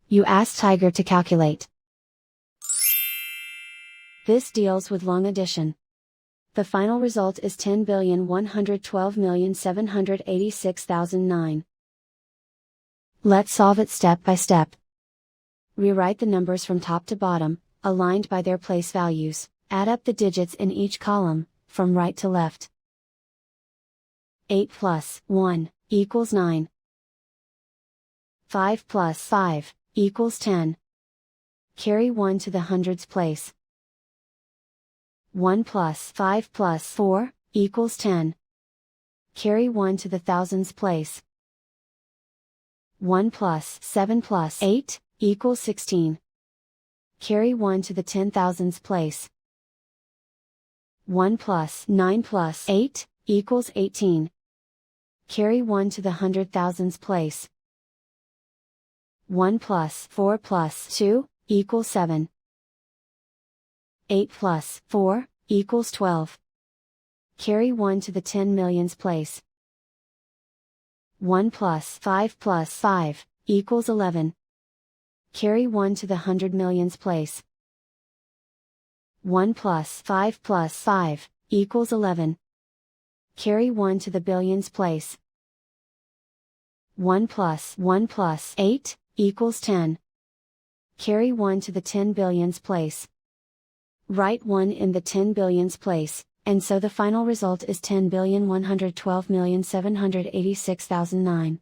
You ask Tiger to calculate. This deals with long addition. The final result is 10,112,786,009. Let's solve it step by step. Rewrite the numbers from top to bottom, aligned by their place values. Add up the digits in each column, from right to left. 8 plus 1 equals 9. 5 plus 5 equals 10. Carry 1 to the hundreds place. 1 plus 5 plus 4 equals 10. Carry 1 to the thousands place. 1 plus 7 plus 8 equals 16. Carry 1 to the 10,000s place. 1 plus 9 plus 8 equals 18. Carry 1 to the 100,000s place. 1 plus 4 plus 2 equals 7. 8 plus 4 equals 12. Carry 1 to the 10 millions place. 1 plus 5 plus 5 equals 11. Carry 1 to the 100 millions place. 1 plus 5 plus 5 equals 11. Carry 1 to the billions place. 1 plus 8 equals 10. Carry 1 to the 10 billions place. Write 1 in the 10 billions place, and so the final result is 10,112,786,009.